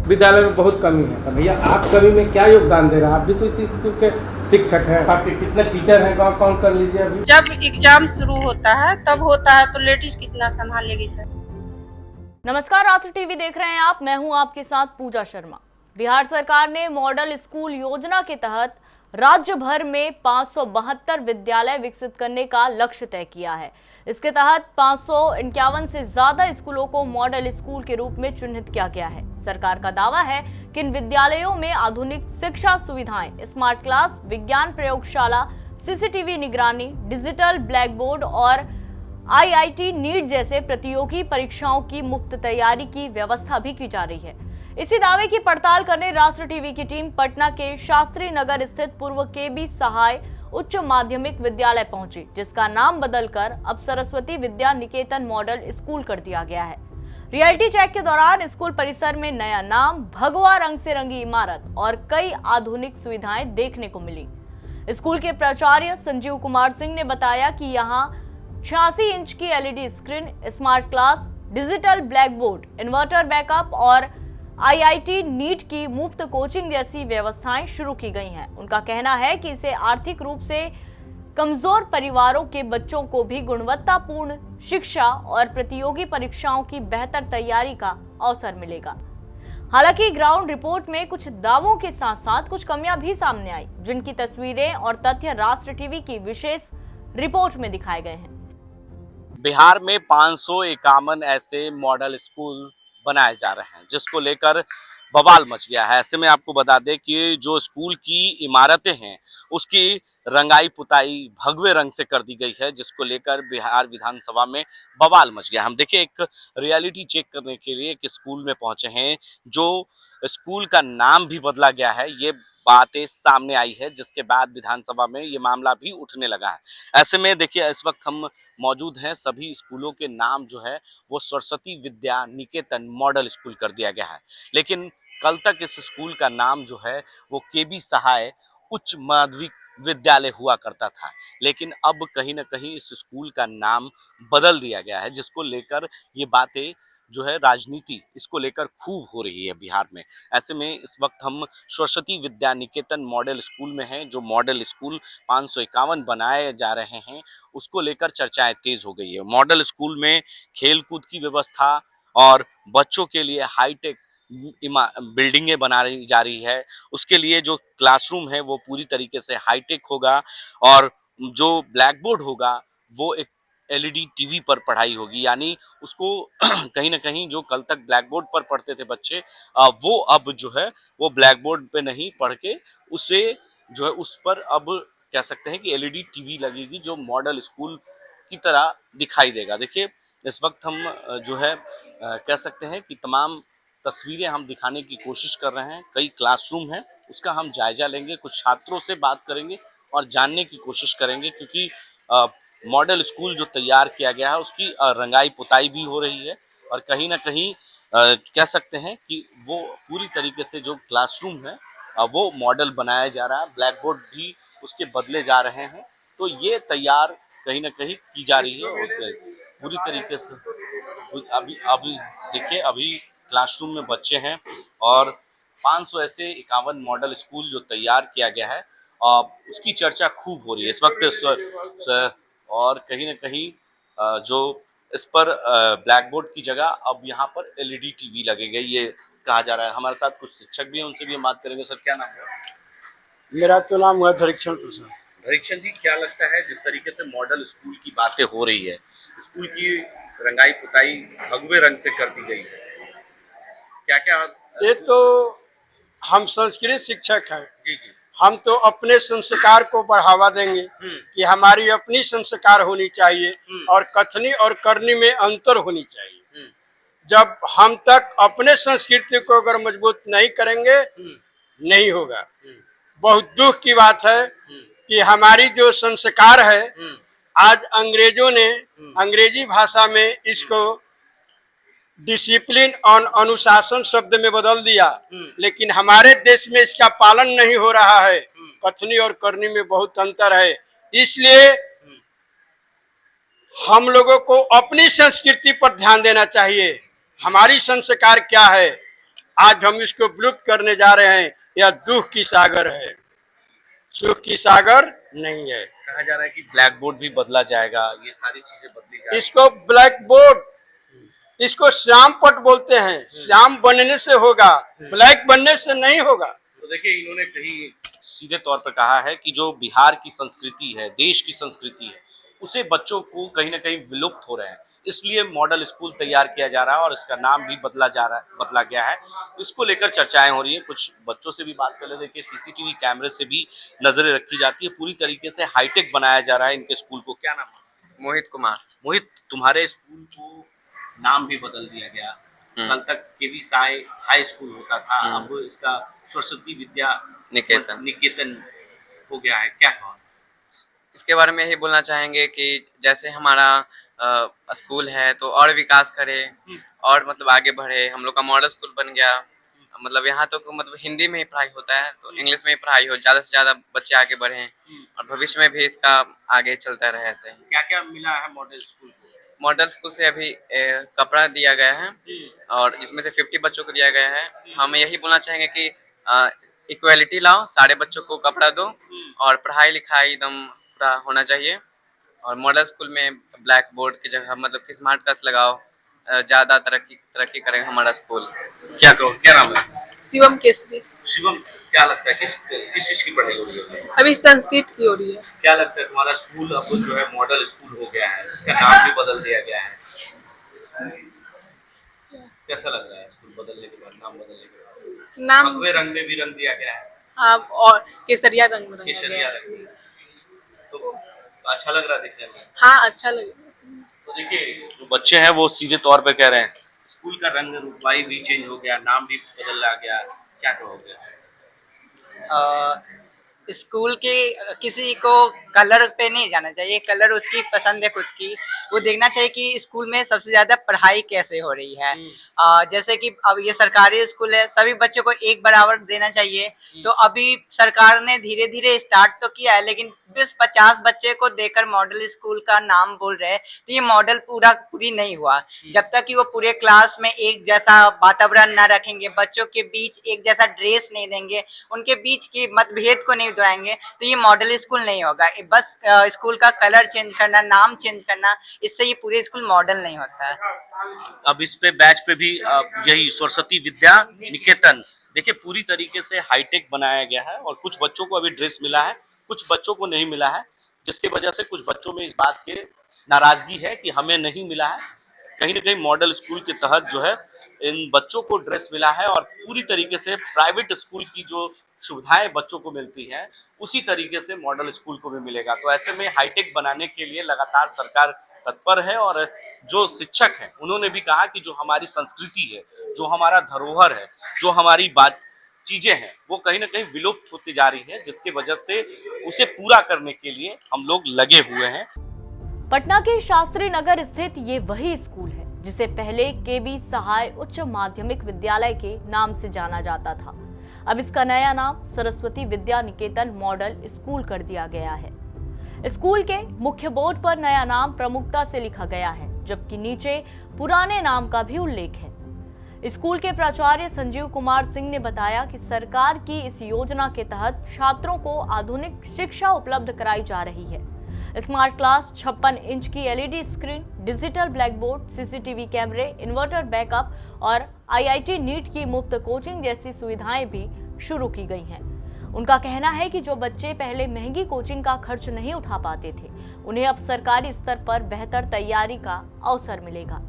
विद्यालय में बहुत कमी है। तो भैया आप कमी में क्या योगदान दे रहे हैं? आप भी तो इसी स्कूल के शिक्षक हैं। आपके कितने टीचर हैं, कौन कर लीजिए अभी। जब एग्जाम शुरू होता है तब होता है तो लेडीज कितना संभालेगी सर। नमस्कार, राष्ट्र टीवी देख रहे हैं आप। मैं हूं आपके साथ पूजा शर्मा। बिहार सरकार ने मॉडल स्कूल योजना के तहत राज्य भर में 572 विद्यालय विकसित करने का लक्ष्य तय किया है। इसके तहत 551 से ज्यादा स्कूलों को मॉडल स्कूल के रूप में चिन्हित किया गया है। सरकार का दावा है कि इन विद्यालयों में आधुनिक शिक्षा सुविधाएं, स्मार्ट क्लास, विज्ञान प्रयोगशाला, सीसीटीवी निगरानी, डिजिटल ब्लैक बोर्ड और IIT नीट जैसे प्रतियोगी परीक्षाओं की मुफ्त तैयारी की व्यवस्था भी की जा रही है। इसी दावे की पड़ताल करने राष्ट्र टीवी की टीम पटना के शास्त्री नगर स्थित पूर्व KB सहाय उच्च माध्यमिक विद्यालय पहुंची, जिसका नाम बदलकर अब सरस्वती विद्या निकेतन मॉडल स्कूल कर दिया गया है। रियलिटी चेक के दौरान स्कूल परिसर में नया नाम, भगवा रंग से रंगी इमारत और कई आधुनिक सुविधाएं देखने को मिली। स्कूल के प्राचार्य संजीव कुमार सिंह ने बताया कि यहाँ 86 इंच की LED screen, smart class, digital black board, inverter backup और IIT नीट की मुफ्त कोचिंग जैसी व्यवस्थाएं शुरू की गई हैं। उनका कहना है कि इससे आर्थिक रूप से कमजोर परिवारों के बच्चों को भी गुणवत्तापूर्ण शिक्षा और प्रतियोगी परीक्षाओं की बेहतर तैयारी का अवसर मिलेगा। हालांकि ग्राउंड रिपोर्ट में कुछ दावों के साथ साथ कुछ कमियां भी सामने आई, जिनकी तस्वीरें और तथ्य राष्ट्र टीवी की विशेष रिपोर्ट में दिखाए गए हैं। बिहार में 551 ऐसे मॉडल स्कूल बनाए जा रहे हैं, जिसको लेकर बवाल मच गया है। ऐसे में आपको बता दें कि जो स्कूल की इमारतें हैं उसकी रंगाई पुताई भगवे रंग से कर दी गई है, जिसको लेकर बिहार विधानसभा में बवाल मच गया। हम देखिए, एक रियलिटी चेक करने के लिए एक स्कूल में पहुंचे हैं, जो स्कूल का नाम भी बदला गया है। ये बातें सामने आई है, जिसके बाद विधानसभा में ये मामला भी उठने लगा है। ऐसे में देखिए, इस वक्त हम मौजूद हैं, सभी स्कूलों के नाम जो है वो सरस्वती विद्या निकेतन मॉडल स्कूल कर दिया गया है। लेकिन कल तक इस स्कूल का नाम जो है वो KB सहाय उच्च माध्यमिक विद्यालय हुआ करता था, लेकिन अब कहीं ना कहीं इस स्कूल का नाम बदल दिया गया है, जिसको लेकर ये बातें जो है राजनीति इसको लेकर खूब हो रही है बिहार में। ऐसे में इस वक्त हम सरस्वती विद्या निकेतन मॉडल स्कूल में हैं। जो मॉडल स्कूल 551 बनाए जा रहे हैं, उसको लेकर चर्चाएं तेज हो गई है। मॉडल स्कूल में खेलकूद की व्यवस्था और बच्चों के लिए हाईटेक बिल्डिंगें बना रही जा रही है। उसके लिए जो क्लासरूम है वो पूरी तरीके से हाईटेक होगा और जो ब्लैक बोर्ड होगा वो एक LED TV पर पढ़ाई होगी। यानी उसको कहीं ना कहीं जो कल तक ब्लैक बोर्ड पर पढ़ते थे बच्चे, वो अब जो है वो ब्लैक बोर्ड पे नहीं पढ़ के उसे जो है उस पर अब कह सकते हैं कि LED TV लगेगी, जो मॉडल स्कूल की तरह दिखाई देगा। देखिए, इस वक्त हम जो है कह सकते हैं कि तमाम तस्वीरें हम दिखाने की कोशिश कर रहे हैं। कई क्लासरूम हैं, उसका हम जायजा लेंगे, कुछ छात्रों से बात करेंगे और जानने की कोशिश करेंगे, क्योंकि मॉडल स्कूल जो तैयार किया गया है उसकी रंगाई पुताई भी हो रही है और कहीं ना कहीं कह सकते हैं कि वो पूरी तरीके से जो क्लासरूम है वो मॉडल बनाया जा रहा है। ब्लैक बोर्ड भी उसके बदले जा रहे हैं, तो ये तैयार कहीं ना कहीं की जा रही है और पूरी तरीके से अभी देखिए, अभी क्लासरूम में बच्चे हैं और 500 ऐसे 51 मॉडल स्कूल जो तैयार किया गया है उसकी चर्चा खूब हो रही है इस वक्त। और कहीं ना कहीं जो इस पर ब्लैक बोर्ड की जगह अब यहाँ पर LED TV लगेगा, ये कहा जा रहा है। हमारे साथ कुछ शिक्षक भी हैं, उनसे भी हम बात करेंगे। सर, क्या नाम है? मेरा तो नाम हुआ धरीक्षण प्रसाद। धरीक्षण जी, क्या लगता है जिस तरीके से मॉडल स्कूल की बातें हो रही है, स्कूल की रंगाई पुताई भगवे रंग से कर दी गई है, क्या क्या? ये तो हम संस्कृत शिक्षक हैं, जी जी, हम तो अपने संस्कार को बढ़ावा देंगे कि हमारी अपनी संस्कार होनी चाहिए और कथनी और करनी में अंतर होनी चाहिए। जब हम तक अपने संस्कृति को अगर मजबूत नहीं करेंगे, नहीं होगा। बहुत दुख की बात है कि हमारी जो संस्कार है आज अंग्रेजों ने अंग्रेजी भाषा में इसको डिसिप्लिन और अनुशासन शब्द में बदल दिया, लेकिन हमारे देश में इसका पालन नहीं हो रहा है। कथनी और करनी में बहुत अंतर है। इसलिए हम लोगों को अपनी संस्कृति पर ध्यान देना चाहिए। हमारी संस्कार क्या है, आज हम इसको विलुप्त करने जा रहे हैं। यह दुख की सागर है, सुख की सागर नहीं है। कहा जा रहा है कि ब्लैक बोर्ड भी बदला जाएगा, ये सारी चीजें बदली जाएगी। इसको ब्लैक बोर्ड, इसको श्याम पट बोलते हैं। श्याम बनने से होगा, ब्लैक बनने से नहीं होगा। तो देखिए, इन्होंने कहीं सीधे तौर पर कहा है कि जो बिहार की संस्कृति है, देश की संस्कृति है, उसे बच्चों को कहीं ना कहीं विलुप्त हो रहे हैं, इसलिए मॉडल स्कूल तैयार किया जा रहा है और इसका नाम भी बदला गया है। इसको लेकर चर्चाएं हो रही है। कुछ बच्चों से भी बात कर ले। देखिए, सीसीटीवी कैमरे से भी नजरें रखी जाती है। पूरी तरीके से हाईटेक बनाया जा रहा है इनके स्कूल को। क्या नाम है? मोहित कुमार। मोहित, तुम्हारे स्कूल को नाम भी बदल दिया गया। कल तक केवी साई हाई स्कूल होता था, अब इसका सरस्वती विद्या निकेतन हो गया है। क्या कहो? इसके बारे में यही बोलना चाहेंगे कि जैसे हमारा स्कूल है तो और विकास करे और मतलब आगे बढ़े। हम लोग का मॉडल स्कूल बन गया, मतलब यहाँ तो मतलब हिंदी में ही पढ़ाई होता है, तो इंग्लिश में ही पढ़ाई हो, ज़्यादा से ज़्यादा बच्चे आगे बढ़ें और भविष्य में भी इसका आगे चलता रहे। ऐसे क्या क्या मिला है मॉडल स्कूल को? मॉडल स्कूल से अभी कपड़ा दिया गया है और इसमें से 50 बच्चों को दिया गया है। हम यही बोलना चाहेंगे कि इक्वालिटी लाओ, सारे बच्चों को कपड़ा दो और पढ़ाई लिखाई एकदम पूरा होना चाहिए। और मॉडल स्कूल में ब्लैक बोर्ड की जगह मतलब कि स्मार्ट क्लास लगाओ, ज़्यादा तरक्की करेंगे हमारा स्कूल। क्या कहो? क्या नाम है? शिवम केसरी। शिवम, क्या लगता है किस चीज की पढ़ाई हो रही है? अभी संस्कृत की हो रही है। क्या लगता है तुम्हारा स्कूल अब जो है मॉडल स्कूल हो गया है, इसका नाम भी बदल दिया गया है, कैसा लग रहा है स्कूल बदलने के बाद, नाम बदलने के बाद? नाम भगवे रंग में भी रंग दिया गया है। हाँ, और केसरिया रंग में रंगा केसरिया गया है। रंग में। तो अच्छा लग रहा है देखने में। हाँ, अच्छा लगे। तो देखिए, जो बच्चे हैं वो सीधे तौर पे कह रहे हैं स्कूल का रंग रूपाई भी चेंज हो गया, नाम भी बदला गया। क्या कहोगे? स्कूल के किसी को कलर पे नहीं जाना चाहिए, कलर उसकी पसंद है खुद की। वो देखना चाहिए कि स्कूल में सबसे ज्यादा पढ़ाई कैसे हो रही है। जैसे कि अब ये सरकारी स्कूल है, सभी बच्चों को एक बराबर देना चाहिए। तो अभी सरकार ने धीरे धीरे स्टार्ट तो किया है, लेकिन 20-50 बच्चे को देकर मॉडल स्कूल का नाम बोल रहे हैं, तो ये मॉडल पूरी नहीं हुआ। जब तक कि वो पूरे क्लास में एक जैसा वातावरण न रखेंगे, बच्चों के बीच एक जैसा ड्रेस नहीं देंगे, उनके बीच के मतभेद को नहीं दोहराएंगे, तो ये मॉडल स्कूल नहीं होगा। बस स्कूल का कलर चेंज करना, नाम चेंज करना, इससे ये पूरे स्कूल मॉडल नहीं होता है। अब इस पे बैच पे भी यही सरस्वती विद्या निकेतन, देखिए पूरी तरीके से हाईटेक बनाया गया है और कुछ बच्चों को अभी ड्रेस मिला है, कुछ बच्चों को नहीं मिला है, जिसकी वजह से कुछ बच्चों में इस बात के नाराजगी है कि हमें नहीं मिला है। कहीं ना कहीं मॉडल स्कूल के तहत जो है इन बच्चों को ड्रेस मिला है और पूरी तरीके से प्राइवेट स्कूल की जो सुविधाएं बच्चों को मिलती हैं उसी तरीके से मॉडल स्कूल को भी मिलेगा। तो ऐसे में हाईटेक बनाने के लिए लगातार सरकार तत्पर है और जो शिक्षक हैं उन्होंने भी कहा कि जो हमारी संस्कृति है, जो हमारा धरोहर है, जो हमारी चीजें हैं वो कहीं ना कहीं विलुप्त होती जा रही है, जिसकी वजह से उसे पूरा करने के लिए हम लोग लगे हुए हैं। पटना के शास्त्री नगर स्थित ये वही स्कूल है जिसे पहले केबी सहाय उच्च माध्यमिक विद्यालय के नाम से जाना जाता था। अब इसका नया नाम सरस्वती विद्या निकेतन मॉडल स्कूल कर दिया गया है। स्कूल के मुख्य बोर्ड पर नया नाम प्रमुखता से लिखा गया है, जबकि नीचे पुराने नाम का भी उल्लेख है। स्कूल के प्राचार्य संजीव कुमार सिंह ने बताया कि सरकार की इस योजना के तहत छात्रों को आधुनिक शिक्षा उपलब्ध कराई जा रही है। स्मार्ट क्लास, 56 इंच की LED screen, digital black board, CCTV कैमरे, इन्वर्टर बैकअप और आईआईटी नीट की मुफ्त कोचिंग जैसी सुविधाएं भी शुरू की गई हैं। उनका कहना है कि जो बच्चे पहले महंगी कोचिंग का खर्च नहीं उठा पाते थे, उन्हें अब सरकारी स्तर पर बेहतर तैयारी का अवसर मिलेगा।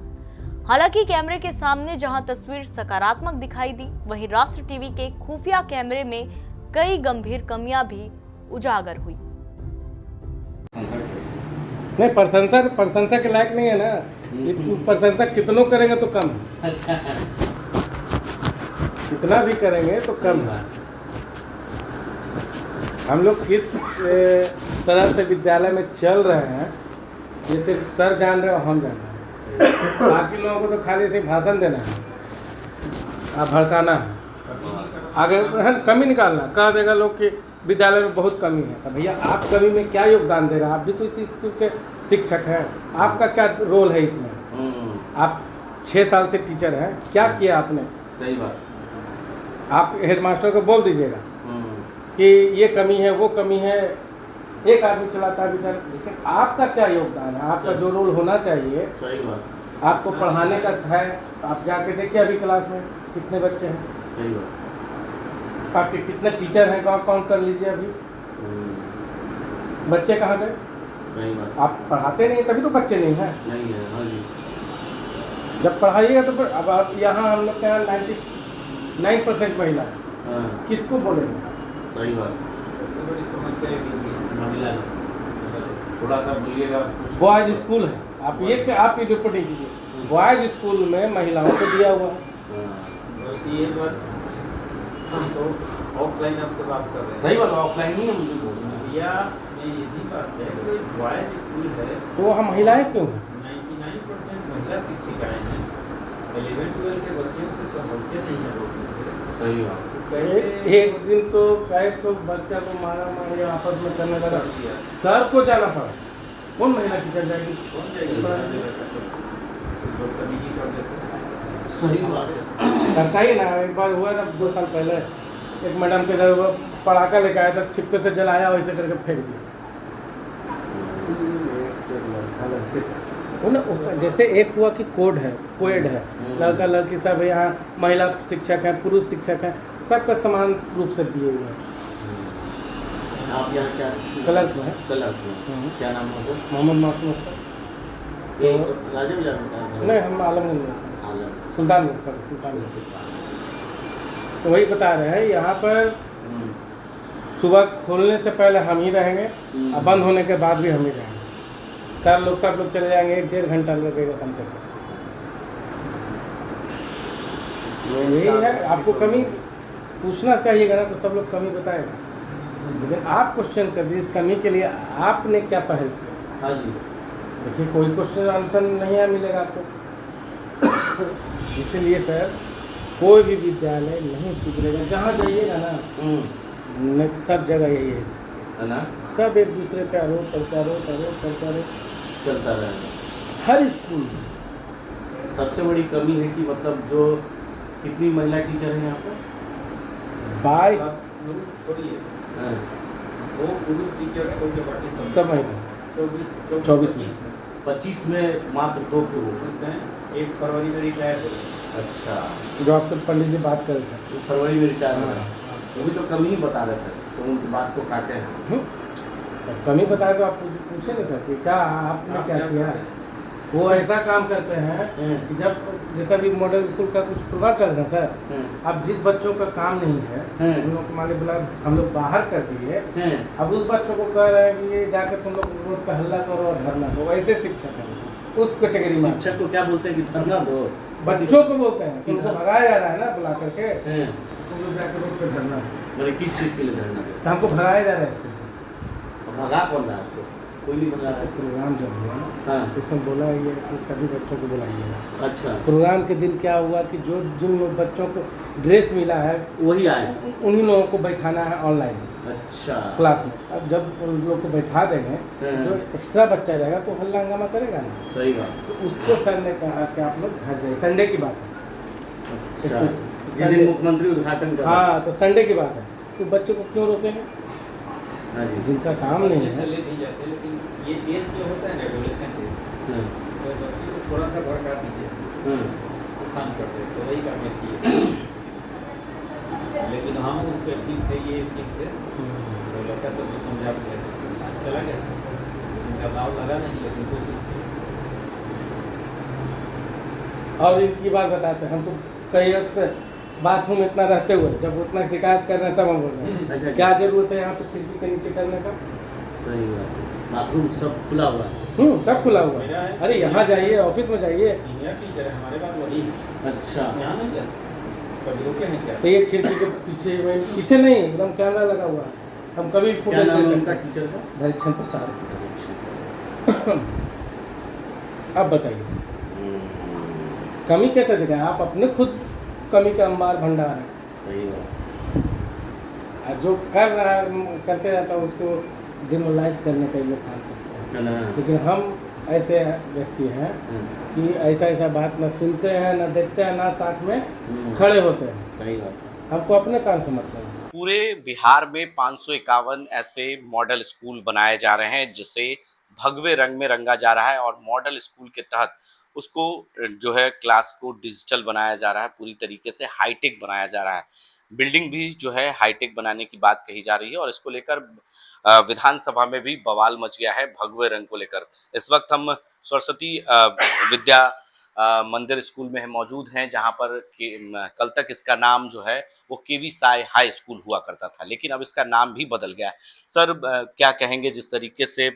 हालांकि कैमरे के सामने जहां तस्वीर सकारात्मक दिखाई दी, वहीं राष्ट्र टीवी के खुफिया कैमरे में कई गंभीर कमियां भी उजागर हुई। नहीं, प्रशंसा के लायक नहीं है ना। प्रशंसा कितनों करेंगे तो कम है। अच्छा, कितना भी करेंगे तो कम है। हम लोग किस तरह से विद्यालय में चल रहे हैं, जैसे सर जान रहे हो, हम जान रहे हैं। बाकी लोगों को तो खाली ऐसे भाषण देना है, भड़काना है, आगे कमी निकालना। कह देगा लोग कि विद्यालय में बहुत कमी है। तो भैया, आप कमी में क्या योगदान दे रहे हैं? आप भी तो इसी स्कूल के शिक्षक हैं, आपका क्या रोल है इसमें? आप 6 साल से टीचर हैं, क्या किया आपने? सही बात। आप हेडमास्टर को बोल दीजिएगा कि ये कमी है, वो कमी है, एक आदमी चलाता है इधर, लेकिन आपका क्या योगदान है? आपका जो रोल होना चाहिए, सही बात, आपको पढ़ाने का है। आप जाके देखिए अभी क्लास में कितने बच्चे हैं, सही बात, आपके कितने टीचर हैं, काउंट कर लीजिए अभी। बच्चे कहाँ गए? सही बात, आप पढ़ाते नहीं तभी तो बच्चे नहीं हैं। नहीं है। हाँ जी, जब पढ़ाइएगा तो फिर अब आप यहाँ हम लोग के यहाँ 99% महिला है, हाँ किसको बोलेंगे? सही बात। सबसे बड़ी समस्या है कि महिला थोड़ा सा बोलिएगा। बॉयज स्कूल है, आप ये आप ही रिपोर्टिंग कीजिए। बॉयज स्कूल में महिलाओं को दिया हुआ है। बल्कि एक बात हम तो ऑफलाइन आपसे बात कर रहे हैं। सही बात, ऑफलाइन ही हम मुझे बोल रहे हैं। भैया ये यही बात है कि बॉयज स्कूल है, तो वहाँ महिलाएं क्यों हैं? 99% महिला शिक्षिकाएं हैं। 11-12 के बच्चों से संभलते नहीं है लोग से। सही बात, एक दिन तो कहे तो बच्चा को मारा मारी आपस में करने लगा, सर को जाना पड़ा। कौन महिला टीचर जाएगी? कौन जाएगी? लोग कभी ही कर देते हैं। सही बात, करता ही ना। एक बार हुआ ना 2 साल पहले, एक मैडम के घर वो पटाखा लेके आया था, छिपके से जलाया, वैसे करके फेंक दिया। वो ना जैसे एक हुआ कि कोड है, कोएड है, लड़का लड़की सब यहाँ, महिला शिक्षक हैं, पुरुष शिक्षक हैं, सबका समान रूप से दिए हुए हैं। आप यहाँ क्या क्लर्क है, क्लर्क में क्या नाम है सर? मोहम्मद मासूम। ये सब राजा बाजार में था? नहीं, हम आलमगंज में, आलम, सुल्तानगंज, सॉरी सुल्तानगंज। तो वही बता रहे हैं, यहाँ पर सुबह खोलने से पहले हम ही रहेंगे और बंद होने के बाद भी हम ही रहेंगे। सब लोग चले जाएंगे, 1-1.5 घंटा लगेगा कम से कम। यही है, आपको कमी पूछना चाहिएगा ना, तो सब लोग कमी बताएगा। लेकिन आप क्वेश्चन कर दीजिए, इस कमी के लिए आपने क्या पहल किया? हाँ जी, देखिए कोई क्वेश्चन आंसर नहीं है मिलेगा आपको। इसीलिए सर कोई भी विद्यालय नहीं सुधरेगा, जहाँ जाइएगा ना, सब जगह यही है स्थिति है ना, सब एक दूसरे पे आरोप करते चलता रहेगा। हर स्कूल में। सबसे बड़ी कमी है कि मतलब जो कितनी महिला टीचर हैं यहाँ पर? 22 लोग छोड़िए, हाँ, वो पुरुष टीचर सब सब महिला 24 में। 25 में मात्र 2 पुरुष। पुरुष हैं। 1 फरवरी में रिटायर हो गए। अच्छा, जो आपसे पंडित जी बात कर रहे थे, तो फरवरी में रिटायर हो गया, वो भी तो कमी ही बता रहे थे, तो उनकी बात को काटे हैं। तो कमी बताए तो आप पूछे ना सर कि क्या आपने क्या किया? वो ऐसा काम करते हैं कि जब जैसा भी मॉडल स्कूल का कुछ प्रोग्राम चल रहा है सर, अब जिस बच्चों का काम नहीं है उन लोग को मान लीजिए बुला, हम लोग बाहर कर दिए, अब उस बच्चों को कह रहे हैं कि ये जाकर तुम लोग रोड पर हल्ला करो और धरना दो। ऐसे शिक्षक हैं उस कैटेगरी में। शिक्षक को क्या बोलते हैं कि धरना दो? बच्चों को बोलते हैं कि उनको भगाया जा रहा है ना, बुला करके तुम लोग जाकर रोड पर धरना दो। मतलब किस चीज़ के लिए धरना दो? तो हमको भगाया जा रहा है स्कूल से। भगा कौन रहा है उसको? कोई नहीं भगा ऐसे सकता। प्रोग्राम जब हुआ ना, हाँ, तो उसमें बोला ये कि सभी बच्चों को बुलाइएगा। अच्छा, प्रोग्राम के दिन क्या हुआ कि जो जिन लोग बच्चों को ड्रेस मिला है वही आए। उन्हीं लोगों को बैठाना है ऑनलाइन अच्छा, क्लास में। अब जब उन लोग को बैठा देंगे, जो एक्स्ट्रा बच्चा रहेगा तो हल्ला हंगामा करेगा ना, सही बात। तो उसको सर ने कहा कि आप लोग घर जाइए। संडे की बात है, अच्छा, जिस दिन मुख्यमंत्री उद्घाटन कर हाँ, तो संडे की बात है, तो बच्चों को क्यों रोकेंगे? हाँ जी, जिनका काम नहीं है। चले नहीं जाते, लेकिन ये एज जो होता है ना, एडोलेसेंट एज, इससे बच्चे को थोड़ा सा भड़का दीजिए तो काम करते हैं। तो वही काम किए, लेकिन हम उनके ठीक थे, ये ठीक थे, तो लड़का सबको समझा दिया, चला गया सब। इनका दाव लगा नहीं, लेकिन कोशिश की। और इनकी बात बताते हैं, हम तो कई बाथरूम इतना रहते हुए जब उतना शिकायत कर रहे हैं तब हम बोल रहे हैं अच्छा, क्या जरूरत है यहाँ पे खिड़की के नीचे करने का? सही बात है। बाथरूम सब खुला हुआ है। सब खुला हुआ है। अरे यहाँ जाइए, ऑफिस में जाइए, सीनियर टीचर है हमारे पास, वही अच्छा, यहाँ नहीं जा सकते, कभी रोके हैं क्या? तो ये खिड़की के पीछे नहीं, एकदम कैमरा लगा हुआ है, हम कभी क्या फुटेज नाम है ले उनका सकते हैं। टीचर का? धैर्यक्षण प्रसाद। अब बताइए कमी कैसे दिखाएं? आप अपने खुद कमी का अंबार भंडार है। सही बात। और जो कर रहा है करते रहता है उसको डिमोलाइज करने का ये लोग काम करते हैं। है ना? लेकिन हम ऐसे व्यक्ति हैं कि ऐसा बात ना सुनते हैं, ना देखते हैं, ना साथ में खड़े होते हैं। सही बात है। हमको अपने कान से मतलब है। पूरे बिहार में 551 ऐसे मॉडल स्कूल बनाए जा रहे हैं जिसे भगवे रंग में रंगा जा रहा है और मॉडल स्कूल के तहत उसको जो है क्लास को डिजिटल बनाया जा रहा है, पूरी तरीके से हाईटेक बनाया जा रहा है। बिल्डिंग भी जो है हाईटेक बनाने की बात कही जा रही है और इसको लेकर विधानसभा में भी बवाल मच गया है भगवे रंग को लेकर। इस वक्त हम सरस्वती विद्या मंदिर स्कूल में मौजूद हैं जहां पर कल तक इसका नाम जो है वो केवी साई हाई स्कूल हुआ करता था, लेकिन अब इसका नाम भी बदल गया है। सर क्या कहेंगे जिस तरीके से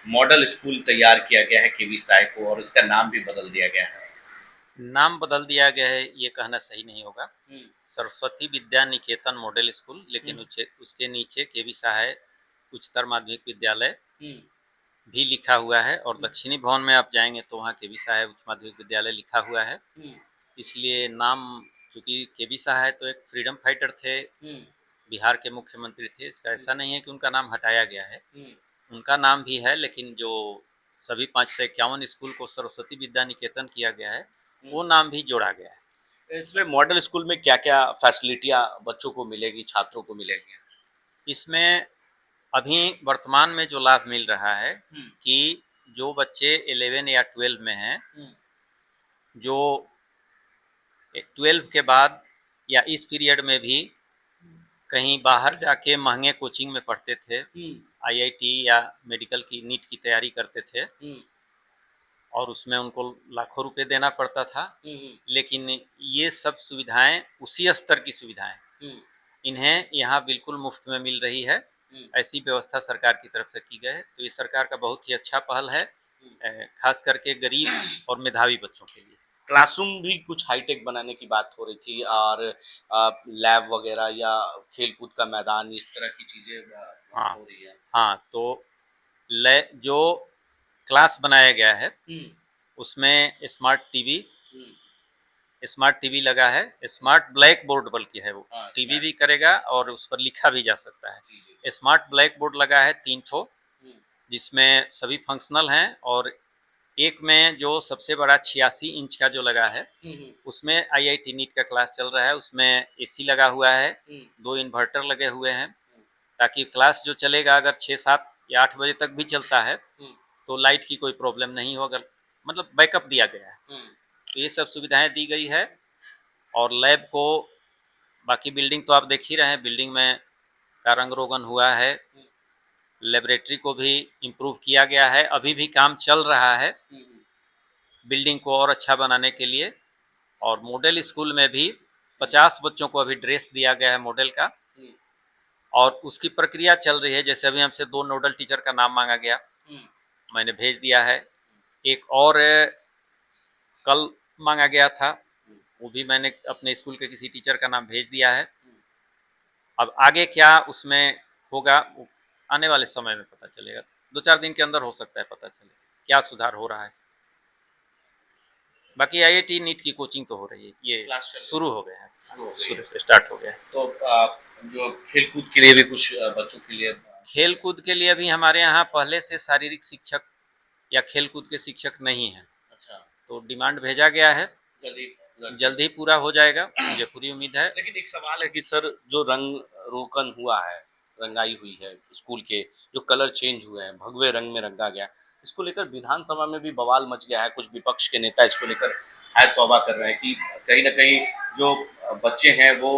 मॉडल स्कूल तैयार किया गया है केवी साई को और इसका नाम भी बदल दिया गया है? नाम बदल दिया गया है ये कहना सही नहीं होगा। सरस्वती विद्या निकेतन मॉडल स्कूल, लेकिन उसके नीचे केवी सहाय उच्चतर माध्यमिक विद्यालय भी लिखा हुआ है और दक्षिणी भवन में आप जाएंगे तो वहाँ केवी सहाय उच्च माध्यमिक विद्यालय लिखा हुआ है। इसलिए नाम, चूँकि केवी सहाय तो एक फ्रीडम फाइटर थे, बिहार के मुख्यमंत्री थे, इसका ऐसा नहीं है कि उनका नाम हटाया गया है, उनका नाम भी है, लेकिन जो सभी 551 स्कूल को सरस्वती विद्या निकेतन किया गया है वो नाम भी जोड़ा गया है। इसमें मॉडल स्कूल में क्या क्या फैसिलिटियाँ बच्चों को मिलेगी, छात्रों को मिलेगी? इसमें अभी वर्तमान में जो लाभ मिल रहा है कि जो बच्चे 11 या 12 में हैं, जो 12 के बाद या इस पीरियड में भी कहीं बाहर जाके महंगे कोचिंग में पढ़ते थे, आईआईटी या मेडिकल की नीट की तैयारी करते थे और उसमें उनको लाखों रुपए देना पड़ता था, लेकिन ये सब सुविधाएं उसी स्तर की सुविधाएं इन्हें यहाँ बिल्कुल मुफ्त में मिल रही है। ऐसी व्यवस्था सरकार की तरफ से की गई है, तो ये सरकार का बहुत ही अच्छा पहल है, खास करके गरीब और मेधावी बच्चों के लिए। क्लासरूम भी कुछ हाईटेक बनाने की बात हो रही थी और लैब वगैरह या खेलकूद का मैदान, इस तरह की चीजें हो रही है। हाँ, तो जो क्लास बनाया गया है उसमें स्मार्ट टीवी लगा है, स्मार्ट ब्लैक बोर्ड बल्कि है वो, टीवी भी करेगा और उस पर लिखा भी जा सकता है। स्मार्ट ब्लैक बोर्ड लगा है 3 ठो, जिसमें सभी फंक्शनल हैं और एक में जो सबसे बड़ा 86 इंच का जो लगा है उसमें आईआईटी नीट का क्लास चल रहा है, उसमें एसी लगा हुआ है, 2 इन्वर्टर लगे हुए हैं, ताकि क्लास जो चलेगा अगर 6, 7 या 8 बजे तक भी चलता है तो लाइट की कोई प्रॉब्लम नहीं होगा, मतलब बैकअप दिया गया है। तो ये सब सुविधाएं दी गई है और लैब को, बाकी बिल्डिंग तो आप देख ही रहे हैं, बिल्डिंग में का रंग रोगन हुआ है, लेबोरेटरी को भी इम्प्रूव किया गया है, अभी भी काम चल रहा है बिल्डिंग को और अच्छा बनाने के लिए। और मॉडल स्कूल में भी 50 बच्चों को अभी ड्रेस दिया गया है मॉडल का और उसकी प्रक्रिया चल रही है। जैसे अभी हमसे 2 नोडल टीचर का नाम मांगा गया, मैंने भेज दिया है, एक और कल मांगा गया था, वो भी मैंने अपने स्कूल के किसी टीचर का नाम भेज दिया है। अब आगे क्या उसमें होगा वो आने वाले समय में पता चलेगा, 2-4 दिन के अंदर हो सकता है पता चले क्या सुधार हो रहा है। बाकी आईआईटी नीट की कोचिंग तो हो रही है, ये शुरू हो गया है, स्टार्ट हो गया है। तो जो खेलकूद के लिए भी कुछ बच्चों के लिए, खेलकूद के लिए भी हमारे यहाँ पहले से शारीरिक शिक्षक या खेलकूद के शिक्षक नहीं हैं। अच्छा, तो डिमांड भेजा गया है, जल्दी पूरा हो जाएगा, मुझे पूरी उम्मीद है। लेकिन एक सवाल है कि सर जो रंग रोगन हुआ है, रंगाई हुई है स्कूल के, जो कलर चेंज हुए हैं, भगवे रंग में रंगा गया, इसको लेकर विधानसभा में भी बवाल मच गया है। कुछ विपक्ष के नेता इसको लेकर हाय तौबा कर रहे हैं कि कहीं ना कहीं जो बच्चे हैं वो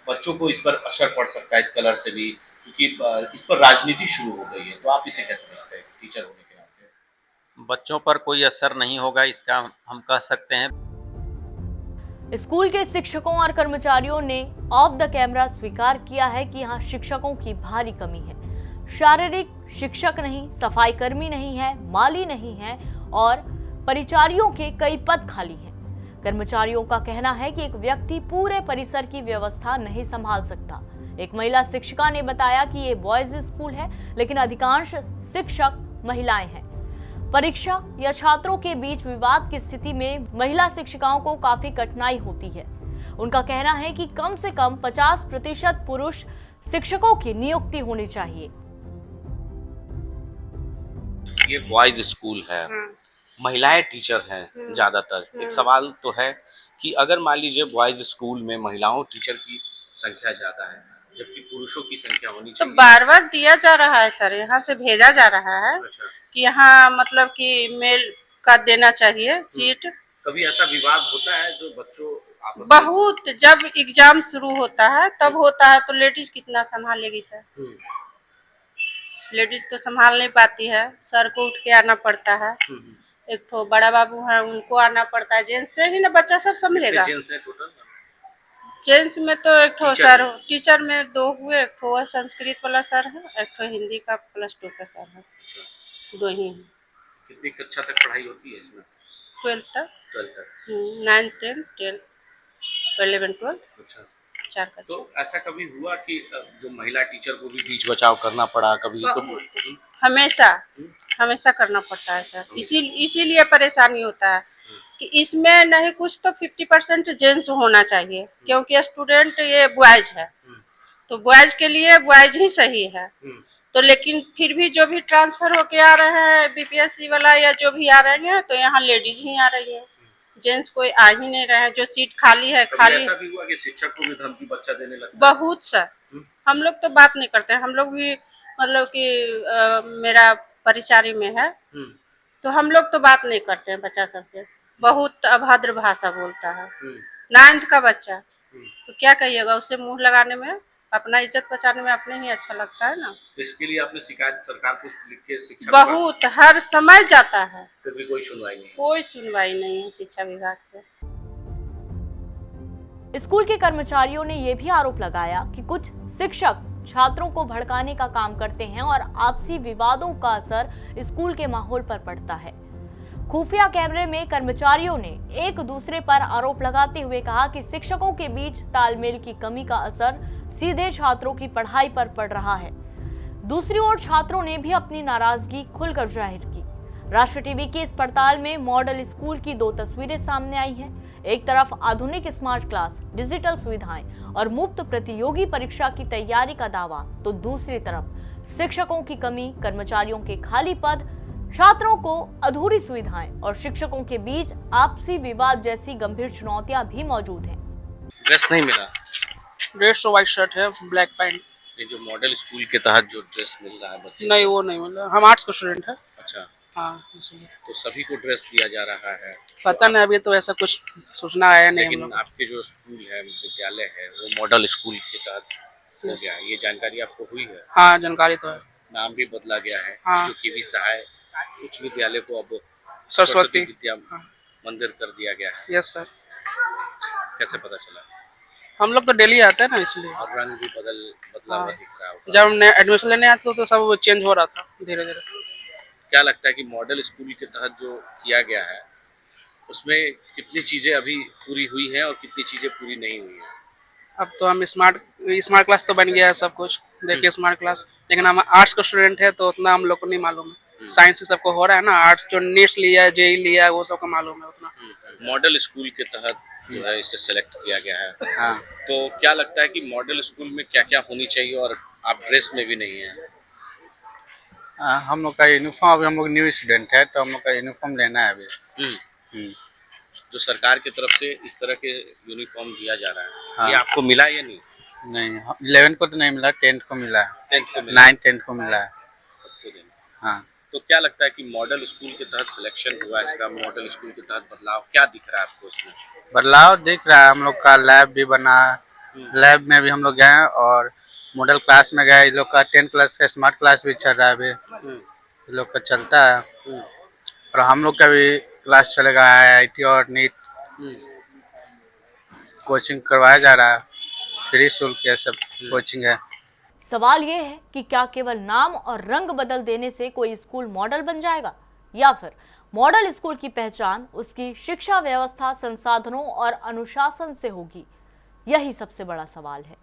बच्चों को इस पर असर पड़ सकता है इस कलर से भी, क्योंकि इस पर राजनीति शुरू हो गई है। तो आप इसे कैसे देखते हैं टीचर होने के नाते? बच्चों पर कोई असर नहीं होगा इसका हम कह सकते हैं। स्कूल के शिक्षकों और कर्मचारियों ने ऑफ द कैमरा स्वीकार किया है कि यहाँ शिक्षकों की भारी कमी है। शारीरिक शिक्षक नहीं, सफाई कर्मी नहीं है, माली नहीं है और परिचारियों के कई पद खाली हैं। कर्मचारियों का कहना है कि एक व्यक्ति पूरे परिसर की व्यवस्था नहीं संभाल सकता। एक महिला शिक्षिका ने बताया कि ये बॉयज स्कूल है, लेकिन अधिकांश शिक्षक महिलाएं हैं। परीक्षा या छात्रों के बीच विवाद की स्थिति में महिला शिक्षिकाओं को काफी कठिनाई होती है। उनका कहना है कि कम से कम 50% पुरुष शिक्षकों की नियुक्ति होनी चाहिए। ये बॉयज स्कूल है, महिलाएं टीचर हैं ज्यादातर। एक सवाल तो है कि अगर मान लीजिए बॉयज स्कूल में महिलाओं टीचर की संख्या ज्यादा है जबकि पुरुषों की संख्या होनी तो चाहिए। बार बार दिया जा रहा है सर, यहाँ से भेजा जा रहा है अच्छा। कि यहाँ मतलब कि मेल का देना चाहिए सीट। कभी ऐसा विवाद होता है जो बच्चों आपस में- बहुत, जब एग्जाम शुरू होता है तब होता है, तो लेडीज कितना संभालेगी सर? लेडीज तो संभाल नहीं पाती है, सर को उठ के आना पड़ता है। एक तो बड़ा बाबू है, उनको आना पड़ता है। जेंट्स से ही ना बच्चा सब संभलेगा। जेंट्स है टोटल? जेंट्स में तो एक ठो टीचर सर, में? टीचर में 2 हुए, एक ठो संस्कृत वाला सर है, एक ठो हिंदी का +2 का सर है, 2 ही है। कितनी कक्षा तक पढ़ाई होती है इसमें? 12th तक, 12 तक। 9, 10, 11, 11, 12, अच्छा। 4 कक्षा। तो ऐसा कभी हुआ कि जो महिला टीचर को भी बीच बचाव करना पड़ा कभी? हमेशा हमेशा करना पड़ता है सर, इसीलिए परेशानी होता है कि इसमें नहीं कुछ तो 50% जेंट्स होना चाहिए, क्योंकि स्टूडेंट ये बॉयज है, तो बॉयज के लिए बॉयज ही सही है। तो लेकिन फिर भी जो भी ट्रांसफर होके आ रहे हैं बीपीएससी वाला या जो भी आ रहे हैं, तो यहाँ लेडीज ही आ रही है, जेंट्स कोई आ ही नहीं रहे हैं। जो सीट खाली है, खाली ऐसा भी हुआ कि शिक्षक को भी धमकी बच्चा देने लगता है? बहुत सर। हम लोग तो बात नहीं करते हैं, हम लोग भी मतलब कि मेरा परिचारी में है, तो हम लोग तो बात नहीं करते हैं बच्चा सबसे। बहुत अभद्र भाषा बोलता है, 9th का बच्चा, तो क्या कहिएगा उससे मुंह लगाने में, अपना इज्जत बचाने में अपने ही अच्छा लगता है ना। इसके लिए आपने शिकायत सरकार को लिख के शिक्षा बहुत, हर समय जाता है, फिर भी कोई सुनवाई नहीं? कोई सुनवाई नहीं है शिक्षा विभाग से। स्कूल के कर्मचारियों ने यह भी आरोप लगाया कि कुछ शिक्षक छात्रों को भड़काने का काम करते हैं और आपसी विवादों का असर स्कूल के माहौल पर पड़ता है। खुफिया कैमरे में कर्मचारियों ने एक दूसरे पर आरोप लगाते हुए कहा कि शिक्षकों के बीच तालमेल की कमी का असर सीधे छात्रों की पढ़ाई पर पड़ रहा है। दूसरी ओर छात्रों ने भी अपनी नाराजगी खुलकर जाहिर की। राष्ट्र टीवी की इस पड़ताल में मॉडल स्कूल की 2 तस्वीरें सामने आई हैं। एक तरफ आधुनिक स्मार्ट क्लास, डिजिटल सुविधाएं और मुफ्त प्रतियोगी परीक्षा की तैयारी का दावा, तो दूसरी तरफ शिक्षकों की कमी, कर्मचारियों के खाली पद, छात्रों को अधूरी सुविधाएं और शिक्षकों के बीच आपसी विवाद जैसी गंभीर चुनौतियां भी मौजूद हैं। ड्रेस नहीं मिला? ड्रेस तो व्हाइट शर्ट है, ब्लैक पैंट। ये जो मॉडल स्कूल के तहत जो ड्रेस मिल रहा है बच्चे नहीं, वो नहीं मिला। हम आर्ट्स का स्टूडेंट है। अच्छा। हाँ, इसलिए तो सभी को ड्रेस दिया जा रहा है? पता नहीं, अभी तो ऐसा कुछ सूचना आया नहीं। लेकिन आपके जो स्कूल है, विद्यालय है, वो मॉडल स्कूल के तहत हो गया है, ये जानकारी आपको हुई है? हाँ, जानकारी तो है। नाम भी बदला गया है। हाँ। जो केवी सहाय कुछ विद्यालय को अब सरस्वती विद्या मंदिर कर दिया गया है। Yes sir. कैसे पता चला? हम लोग तो डेली आते हैं ना, इसलिए। और रंग भी बदला हुआ दिख रहा होगा। जब हमने एडमिशन लेने आते थे तो सब चेंज हो रहा था धीरे धीरे। क्या लगता है कि मॉडल स्कूल के तहत जो किया गया है उसमें कितनी चीजें अभी पूरी हुई हैं और कितनी चीजें पूरी नहीं हुई हैं? अब तो हम स्मार्ट क्लास तो बन गया है सब कुछ, देखिए स्मार्ट क्लास। लेकिन हम आर्ट्स का स्टूडेंट है तो उतना हम लोग को नहीं मालूम है। साइंस से सबको हो रहा है ना, आर्ट्स जो नीट्स लिया है, जेई लिया है, वो सबको मालूम है उतना। मॉडल स्कूल के तहत जो है इसे सेलेक्ट किया गया है। हाँ। तो क्या लगता है कि मॉडल स्कूल में क्या क्या होनी चाहिए, और आप ड्रेस में भी नहीं है? हम लोग का यूनिफॉर्म, अभी हम लोग न्यू स्टूडेंट है तो हम लोग का यूनिफॉर्म लेना है अभी। जो सरकार की तरफ से इस तरह के यूनिफॉर्म दिया जा रहा है, हाँ। ये आपको मिला या नहीं? नहीं, 11 को तो नहीं मिला, 10th को मिला है, 10th को मिला? 9, 10th को मिला है। सबको देना। हाँ। तो क्या लगता है कि मॉडल स्कूल के तहत सिलेक्शन हुआ इसका, मॉडल स्कूल के तहत बदलाव क्या दिख रहा है आपको इसमें? बदलाव दिख रहा है, हम लोग का लैब भी बना, लैब में भी हम लोग गए और मॉडल क्लास में गए। इन लोग का 10th क्लास का स्मार्ट क्लास भी चल रहा है अभी, इन लोग का चलता है। और हम लोग का भी क्लास चलेगा, IIT और नीट कोचिंग करवाया जा रहा है, फ्री शुल्क ये सब कोचिंग है। सवाल ये है कि क्या केवल नाम और रंग बदल देने से कोई स्कूल मॉडल बन जाएगा, या फिर मॉडल स्कूल की पहचान उसकी शिक्षा व्यवस्था, संसाधनों और अनुशासन से होगी? यही सबसे बड़ा सवाल है।